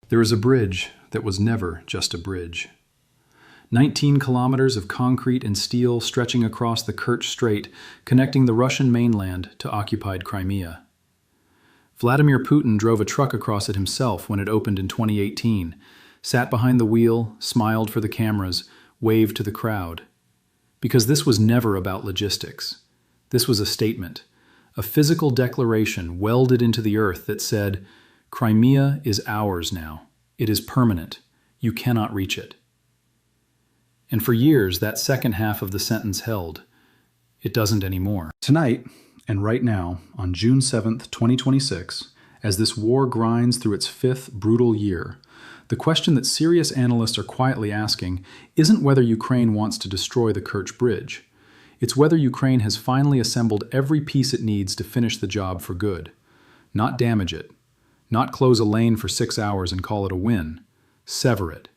There is a bridge that was never just a bridge. 19 kilometers of concrete and steel stretching across the Kerch Strait, connecting the Russian mainland to occupied Crimea. Vladimir Putin drove a truck across it himself when it opened in 2018, sat behind the wheel, smiled for the cameras, waved to the crowd. Because this was never about logistics. This was a statement, a physical declaration welded into the earth that said, Crimea is ours now. It is permanent. You cannot reach it. And for years, that second half of the sentence held. It doesn't anymore. Tonight, and right now, on June 7th, 2026, as this war grinds through its fifth brutal year, the question that serious analysts are quietly asking isn't whether Ukraine wants to destroy the Kerch Bridge. It's whether Ukraine has finally assembled every piece it needs to finish the job for good. Not damage it. Not close a lane for 6 hours and call it a win. Sever it.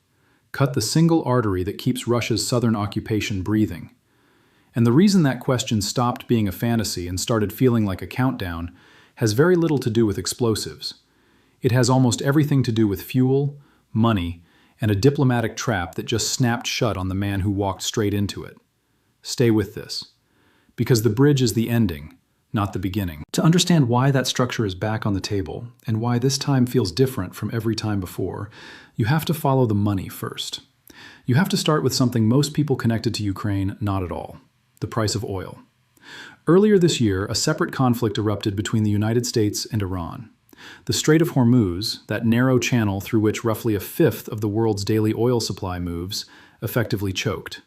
Cut the single artery that keeps Russia's southern occupation breathing. And the reason that question stopped being a fantasy and started feeling like a countdown has very little to do with explosives. It has almost everything to do with fuel, money, and a diplomatic trap that just snapped shut on the man who walked straight into it. Stay with this. Because the bridge is the ending, not the beginning. To understand why that structure is back on the table, and why this time feels different from every time before, you have to follow the money first. You have to start with something most people connected to Ukraine not at all: the price of oil. Earlier this year, a separate conflict erupted between the United States and Iran. The Strait of Hormuz, that narrow channel through which roughly a fifth of the world's daily oil supply moves, effectively choked.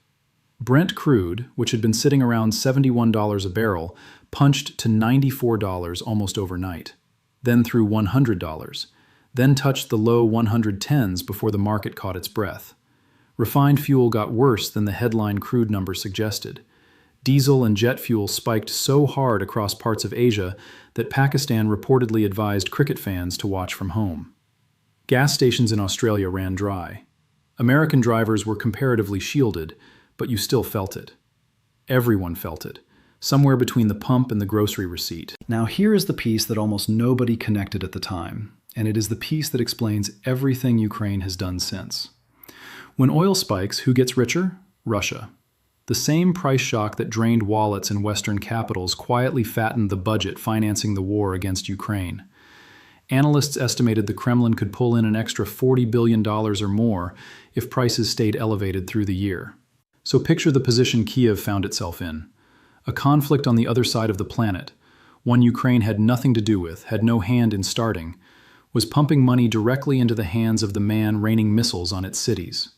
Brent crude, which had been sitting around $71 a barrel, punched to $94 almost overnight, then through $100, then touched the low 110s before the market caught its breath. Refined fuel got worse than the headline crude number suggested. Diesel and jet fuel spiked so hard across parts of Asia that Pakistan reportedly advised cricket fans to watch from home. Gas stations in Australia ran dry. American drivers were comparatively shielded, but you still felt it. Everyone felt it, somewhere between the pump and the grocery receipt. Now here is the piece that almost nobody connected at the time, and it is the piece that explains everything Ukraine has done since. When oil spikes, who gets richer? Russia. The same price shock that drained wallets in Western capitals quietly fattened the budget financing the war against Ukraine. Analysts estimated the Kremlin could pull in an extra $40 billion or more if prices stayed elevated through the year. So picture the position Kiev found itself in. A conflict on the other side of the planet, one Ukraine had nothing to do with, had no hand in starting, was pumping money directly into the hands of the man raining missiles on its cities.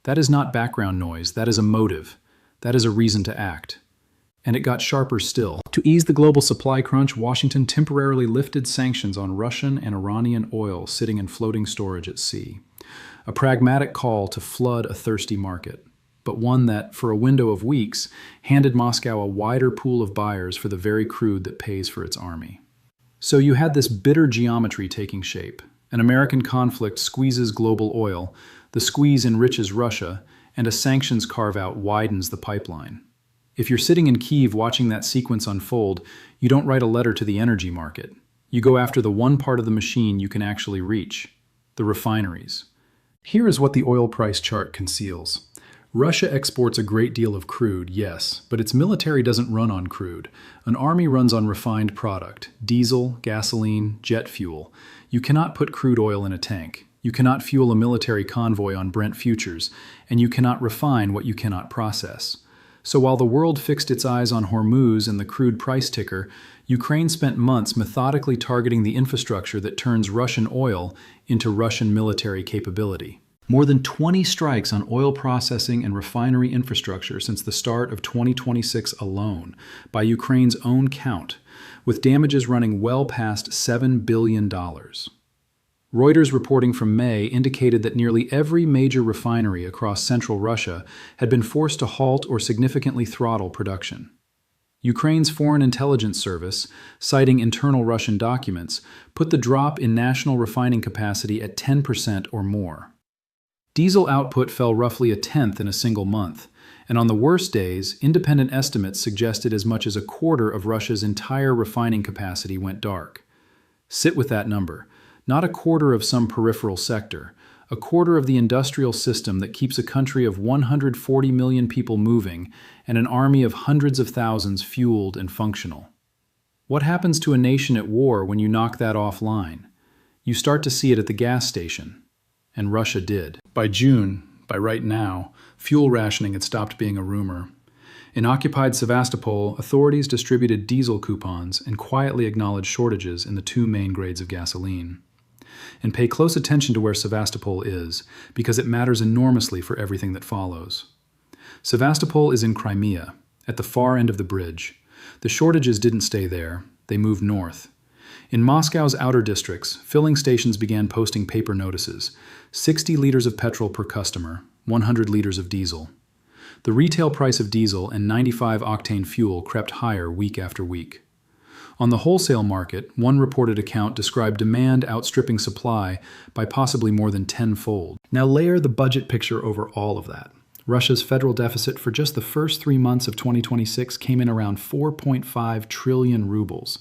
That is not background noise, that is a motive. That is a reason to act. And it got sharper still. To ease the global supply crunch, Washington temporarily lifted sanctions on Russian and Iranian oil sitting in floating storage at sea. A pragmatic call to flood a thirsty market, but one that, for a window of weeks, handed Moscow a wider pool of buyers for the very crude that pays for its army. So you had this bitter geometry taking shape. An American conflict squeezes global oil, the squeeze enriches Russia, and a sanctions carve-out widens the pipeline. If you're sitting in Kyiv watching that sequence unfold, you don't write a letter to the energy market. You go after the one part of the machine you can actually reach, the refineries. Here is what the oil price chart conceals. Russia exports a great deal of crude, yes, but its military doesn't run on crude. An army runs on refined product, diesel, gasoline, jet fuel. You cannot put crude oil in a tank. You cannot fuel a military convoy on Brent futures, and you cannot refine what you cannot process. So while the world fixed its eyes on Hormuz and the crude price ticker, Ukraine spent months methodically targeting the infrastructure that turns Russian oil into Russian military capability. More than 20 strikes on oil processing and refinery infrastructure since the start of 2026 alone, by Ukraine's own count, with damages running well past $7 billion. Reuters reporting from May indicated that nearly every major refinery across central Russia had been forced to halt or significantly throttle production. Ukraine's Foreign Intelligence Service, citing internal Russian documents, put the drop in national refining capacity at 10% or more. Diesel output fell roughly a tenth in a single month, and on the worst days, independent estimates suggested as much as a quarter of Russia's entire refining capacity went dark. Sit with that number. Not a quarter of some peripheral sector, a quarter of the industrial system that keeps a country of 140 million people moving and an army of hundreds of thousands fueled and functional. What happens to a nation at war when you knock that offline? You start to see it at the gas station. And Russia did. By June, by right now, fuel rationing had stopped being a rumor. In occupied Sevastopol, authorities distributed diesel coupons and quietly acknowledged shortages in the two main grades of gasoline. And pay close attention to where Sevastopol is, because it matters enormously for everything that follows. Sevastopol is in Crimea, at the far end of the bridge. The shortages didn't stay there, they moved north. In Moscow's outer districts, filling stations began posting paper notices, 60 liters of petrol per customer, 100 liters of diesel. The retail price of diesel and 95-octane fuel crept higher week after week. On the wholesale market, one reported account described demand outstripping supply by possibly more than tenfold. Now layer the budget picture over all of that. Russia's federal deficit for just the first 3 months of 2026 came in around 4.5 trillion rubles,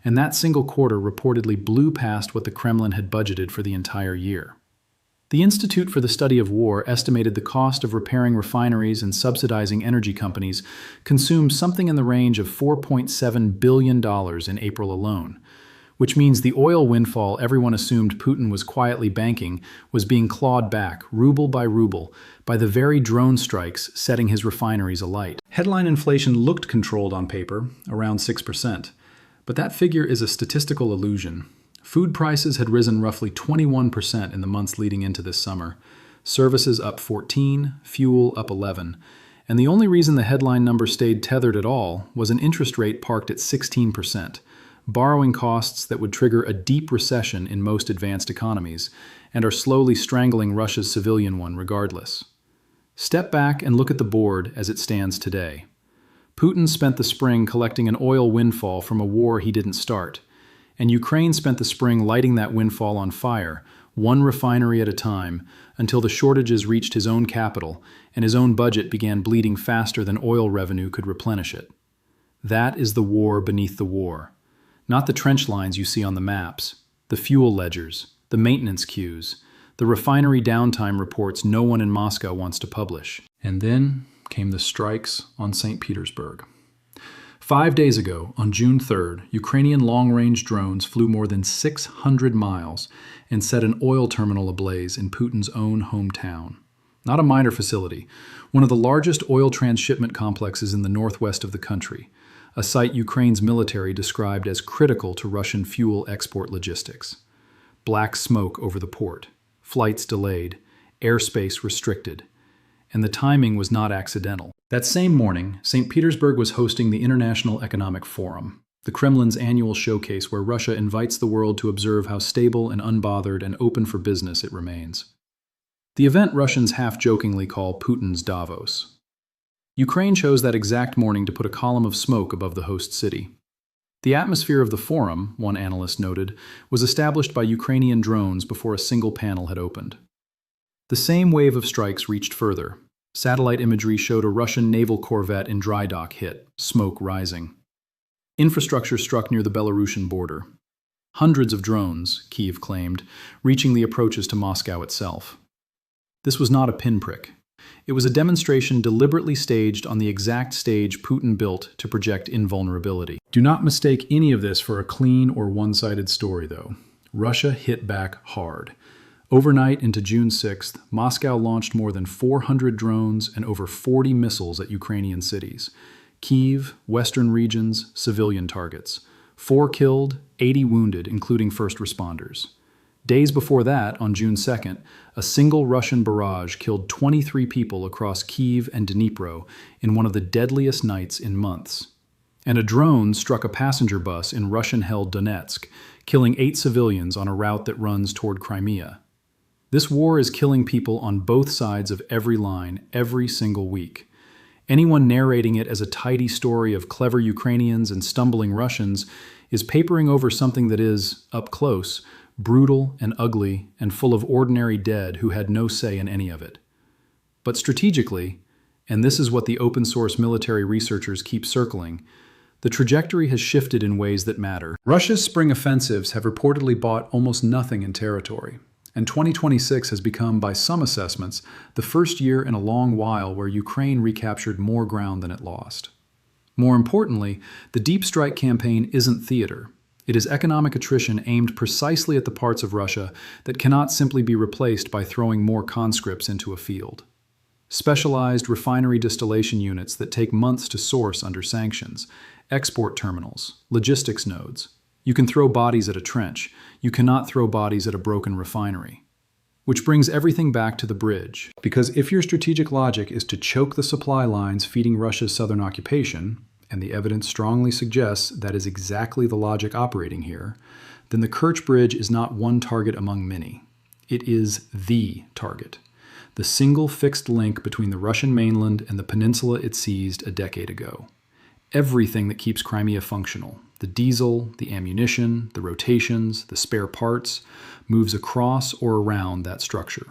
and that single quarter reportedly blew past what the Kremlin had budgeted for the entire year. The Institute for the Study of War estimated the cost of repairing refineries and subsidizing energy companies consumed something in the range of $4.7 billion in April alone, which means the oil windfall everyone assumed Putin was quietly banking was being clawed back, ruble, by the very drone strikes setting his refineries alight. Headline inflation looked controlled on paper, around 6%, but that figure is a statistical illusion. Food prices had risen roughly 21% in the months leading into this summer, services up 14%, fuel up 11%, and the only reason the headline number stayed tethered at all was an interest rate parked at 16%, borrowing costs that would trigger a deep recession in most advanced economies, and are slowly strangling Russia's civilian one regardless. Step back and look at the board as it stands today. Putin spent the spring collecting an oil windfall from a war he didn't start, and Ukraine spent the spring lighting that windfall on fire, one refinery at a time, until the shortages reached his own capital and his own budget began bleeding faster than oil revenue could replenish it. That is the war beneath the war. Not the trench lines you see on the maps, the fuel ledgers, the maintenance queues, the refinery downtime reports no one in Moscow wants to publish. And then came the strikes on St. Petersburg. 5 days ago, on June 3rd, Ukrainian long-range drones flew more than 600 miles and set an oil terminal ablaze in Putin's own hometown. Not a minor facility, one of the largest oil transshipment complexes in the northwest of the country, a site Ukraine's military described as critical to Russian fuel export logistics. Black smoke over the port, flights delayed, airspace restricted, and the timing was not accidental. That same morning, St. Petersburg was hosting the International Economic Forum, the Kremlin's annual showcase where Russia invites the world to observe how stable and unbothered and open for business it remains. The event Russians half-jokingly call Putin's Davos. Ukraine chose that exact morning to put a column of smoke above the host city. The atmosphere of the forum, one analyst noted, was established by Ukrainian drones before a single panel had opened. The same wave of strikes reached further. Satellite imagery showed a Russian naval corvette in dry dock hit, smoke rising. Infrastructure struck near the Belarusian border. Hundreds of drones, Kyiv claimed, reaching the approaches to Moscow itself. This was not a pinprick. It was a demonstration deliberately staged on the exact stage Putin built to project invulnerability. Do not mistake any of this for a clean or one-sided story, though. Russia hit back hard. Overnight into June 6th, Moscow launched more than 400 drones and over 40 missiles at Ukrainian cities. Kyiv, western regions, civilian targets. 4 killed, 80 wounded, including first responders. Days before that, on June 2nd, a single Russian barrage killed 23 people across Kyiv and Dnipro in one of the deadliest nights in months. And a drone struck a passenger bus in Russian-held Donetsk, killing 8 civilians on a route that runs toward Crimea. This war is killing people on both sides of every line, every single week. Anyone narrating it as a tidy story of clever Ukrainians and stumbling Russians is papering over something that is, up close, brutal and ugly and full of ordinary dead who had no say in any of it. But strategically, and this is what the open-source military researchers keep circling, The trajectory has shifted in ways that matter. Russia's spring offensives have reportedly bought almost nothing in territory, and 2026 has become, by some assessments, the first year in a long while where Ukraine recaptured more ground than it lost. More importantly, the deep strike campaign isn't theater. It is economic attrition aimed precisely at the parts of Russia that cannot simply be replaced by throwing more conscripts into a field. Specialized refinery distillation units that take months to source under sanctions, export terminals, logistics nodes. You can throw bodies at a trench. You cannot throw bodies at a broken refinery. Which brings everything back to the bridge. Because if your strategic logic is to choke the supply lines feeding Russia's southern occupation, and the evidence strongly suggests that is exactly the logic operating here, then the Kerch Bridge is not one target among many. It is the target, the single fixed link between the Russian mainland and the peninsula it seized a decade ago. Everything that keeps Crimea functional, the diesel, the ammunition, the rotations, the spare parts, moves across or around that structure.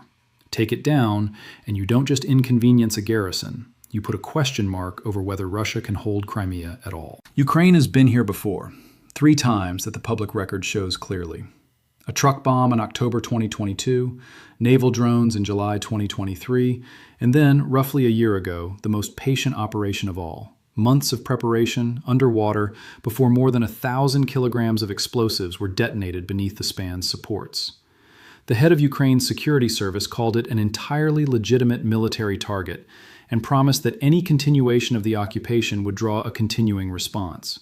Take it down, and you don't just inconvenience a garrison. You put a question mark over whether Russia can hold Crimea at all. Ukraine has been here before, 3 times that the public record shows clearly. A truck bomb in October 2022, naval drones in July 2023, and then, roughly a year ago, the most patient operation of all. Months of preparation, underwater, before more than 1,000 kilograms of explosives were detonated beneath the span's supports. The head of Ukraine's security service called it an entirely legitimate military target, and promised that any continuation of the occupation would draw a continuing response.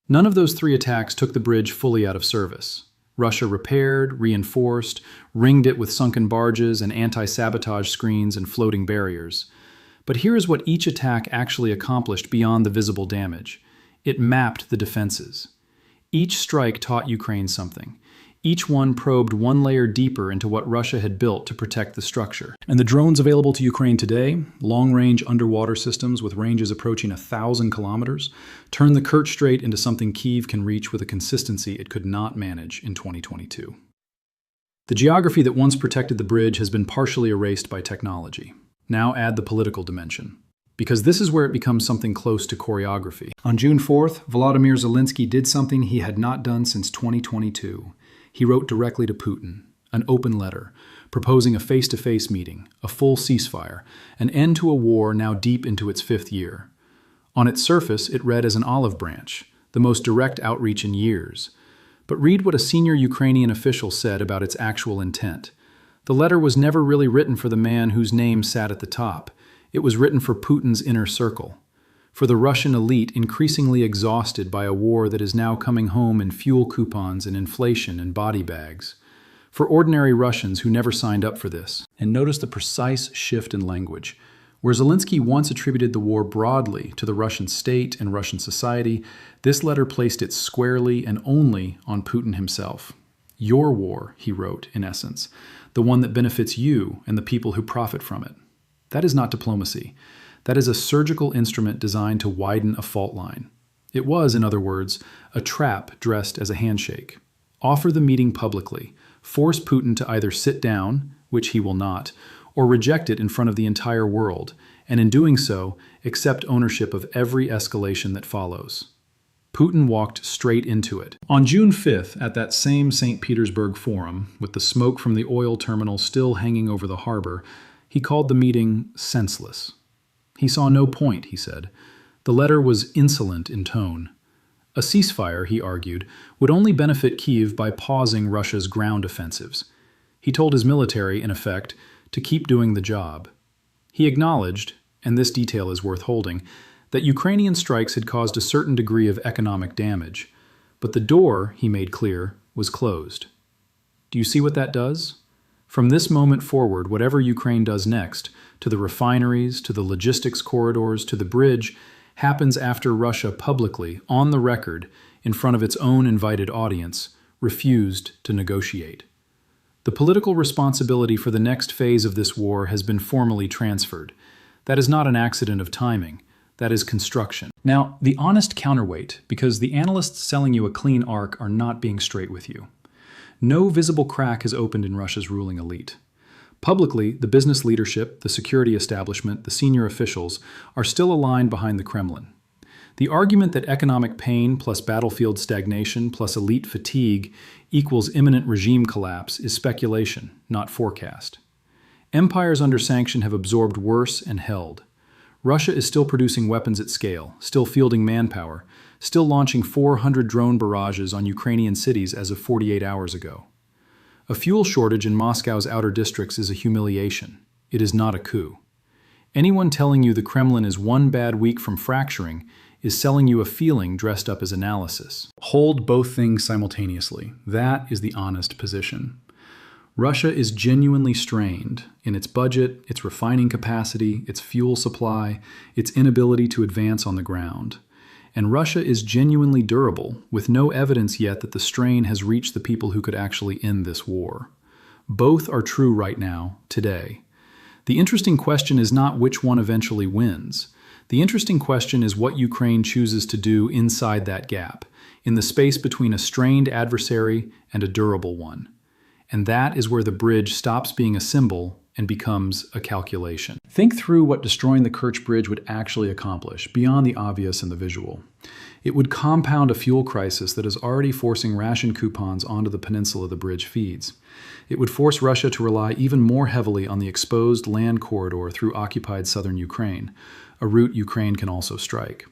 None of those 3 attacks took the bridge fully out of service. Russia repaired, reinforced, ringed it with sunken barges and anti-sabotage screens and floating barriers. But here is what each attack actually accomplished beyond the visible damage. It mapped the defenses. Each strike taught Ukraine something. Each one probed one layer deeper into what Russia had built to protect the structure. And the drones available to Ukraine today, long-range underwater systems with ranges approaching 1,000 kilometers, turn the Kerch Strait into something Kyiv can reach with a consistency it could not manage in 2022. The geography that once protected the bridge has been partially erased by technology. Now add the political dimension, because this is where it becomes something close to choreography. On June 4th, Volodymyr Zelensky did something he had not done since 2022. He wrote directly to Putin, an open letter, proposing a face-to-face meeting, a full ceasefire, an end to a war now deep into its 5th year. On its surface, it read as an olive branch, the most direct outreach in years. But read what a senior Ukrainian official said about its actual intent. The letter was never really written for the man whose name sat at the top. It was written for Putin's inner circle, for the Russian elite increasingly exhausted by a war that is now coming home in fuel coupons and inflation and body bags, for ordinary Russians who never signed up for this. And notice the precise shift in language. Where Zelensky once attributed the war broadly to the Russian state and Russian society, this letter placed it squarely and only on Putin himself. Your war, he wrote, in essence, the one that benefits you and the people who profit from it. That is not diplomacy. That is a surgical instrument designed to widen a fault line. It was, in other words, a trap dressed as a handshake. Offer the meeting publicly, force Putin to either sit down, which he will not, or reject it in front of the entire world, and in doing so, accept ownership of every escalation that follows. Putin walked straight into it. On June 5th, at that same St. Petersburg forum, with the smoke from the oil terminal still hanging over the harbor, he called the meeting senseless. He saw no point, he said. The letter was insolent in tone. A ceasefire, he argued, would only benefit Kyiv by pausing Russia's ground offensives. He told his military, in effect, to keep doing the job. He acknowledged, and this detail is worth holding, that Ukrainian strikes had caused a certain degree of economic damage, but the door, he made clear, was closed. Do you see what that does? From this moment forward, whatever Ukraine does next, to the refineries, to the logistics corridors, to the bridge, happens after Russia publicly, on the record, in front of its own invited audience, refused to negotiate. The political responsibility for the next phase of this war has been formally transferred. That is not an accident of timing. That is construction. Now, the honest counterweight, because the analysts selling you a clean arc are not being straight with you. No visible crack has opened in Russia's ruling elite. Publicly, the business leadership, the security establishment, the senior officials are still aligned behind the Kremlin. The argument that economic pain plus battlefield stagnation plus elite fatigue equals imminent regime collapse is speculation, not forecast. Empires under sanction have absorbed worse and held. Russia is still producing weapons at scale, still fielding manpower, still launching 400 drone barrages on Ukrainian cities as of 48 hours ago. A fuel shortage in Moscow's outer districts is a humiliation. It is not a coup. Anyone telling you the Kremlin is one bad week from fracturing is selling you a feeling dressed up as analysis. Hold both things simultaneously. That is the honest position. Russia is genuinely strained in its budget, its refining capacity, its fuel supply, its inability to advance on the ground. And Russia is genuinely durable, with no evidence yet that the strain has reached the people who could actually end this war. Both are true right now, today. The interesting question is not which one eventually wins. The interesting question is what Ukraine chooses to do inside that gap, in the space between a strained adversary and a durable one. And that is where the bridge stops being a symbol and becomes a calculation. Think through what destroying the Kerch Bridge would actually accomplish, beyond the obvious and the visual. It would compound a fuel crisis that is already forcing ration coupons onto the peninsula the bridge feeds. It would force Russia to rely even more heavily on the exposed land corridor through occupied southern Ukraine, a route Ukraine can also strike.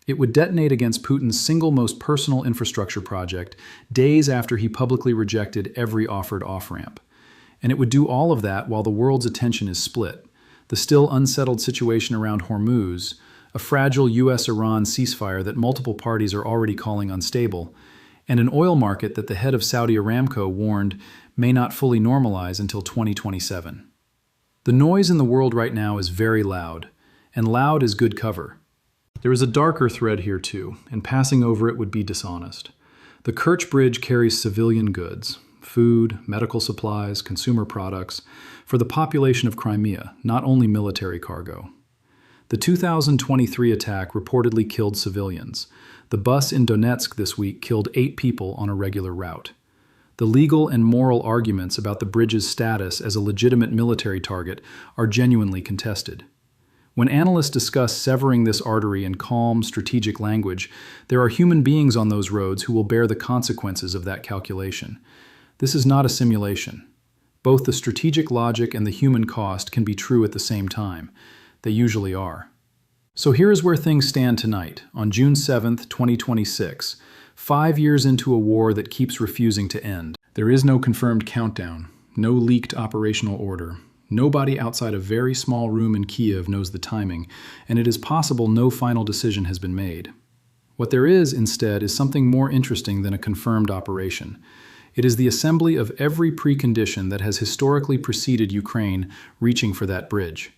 It would detonate against Putin's single most personal infrastructure project days after he publicly rejected every offered off-ramp. And it would do all of that while the world's attention is split. The still unsettled situation around Hormuz, a fragile US-Iran ceasefire that multiple parties are already calling unstable, and an oil market that the head of Saudi Aramco warned may not fully normalize until 2027. The noise in the world right now is very loud, and loud is good cover. There is a darker thread here too, and passing over it would be dishonest. The Kerch Bridge carries civilian goods, food, medical supplies, consumer products, for the population of Crimea, not only military cargo. The 2023 attack reportedly killed civilians. The bus in Donetsk this week killed 8 people on a regular route. The legal and moral arguments about the bridge's status as a legitimate military target are genuinely contested. When analysts discuss severing this artery in calm, strategic language, there are human beings on those roads who will bear the consequences of that calculation. This is not a simulation. Both the strategic logic and the human cost can be true at the same time. They usually are. So here is where things stand tonight, on June 7th, 2026, 5 years into a war that keeps refusing to end. There is no confirmed countdown, no leaked operational order. Nobody outside a very small room in Kiev knows the timing, and it is possible no final decision has been made. What there is, instead, is something more interesting than a confirmed operation. It is the assembly of every precondition that has historically preceded Ukraine reaching for that bridge.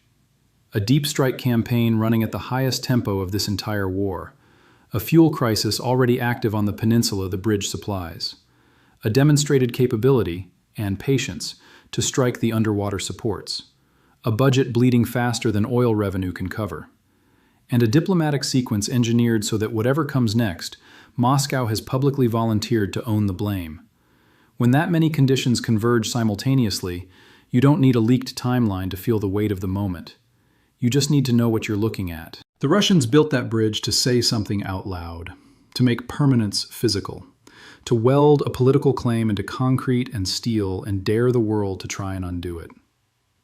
A deep strike campaign running at the highest tempo of this entire war. A fuel crisis already active on the peninsula the bridge supplies. A demonstrated capability, and patience, to strike the underwater supports. A budget bleeding faster than oil revenue can cover. And a diplomatic sequence engineered so that whatever comes next, Moscow has publicly volunteered to own the blame. When that many conditions converge simultaneously, you don't need a leaked timeline to feel the weight of the moment. You just need to know what you're looking at. The Russians built that bridge to say something out loud, to make permanence physical, to weld a political claim into concrete and steel and dare the world to try and undo it.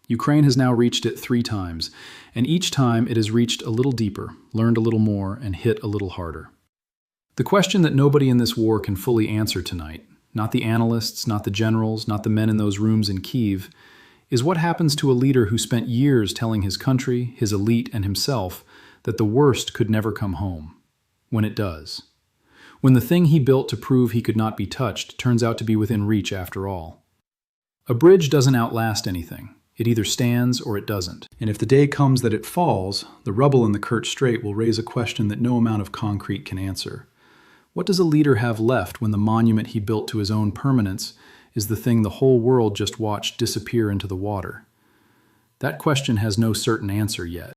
Ukraine has now reached it 3 times, and each time it has reached a little deeper, learned a little more, and hit a little harder. The question that nobody in this war can fully answer tonight, not the analysts, not the generals, not the men in those rooms in Kyiv, is what happens to a leader who spent years telling his country, his elite, and himself that the worst could never come home, when it does. When the thing he built to prove he could not be touched turns out to be within reach after all. A bridge doesn't outlast anything. It either stands or it doesn't. And if the day comes that it falls, the rubble in the Kerch Strait will raise a question that no amount of concrete can answer. What does a leader have left when the monument he built to his own permanence is the thing the whole world just watched disappear into the water? That question has no certain answer yet.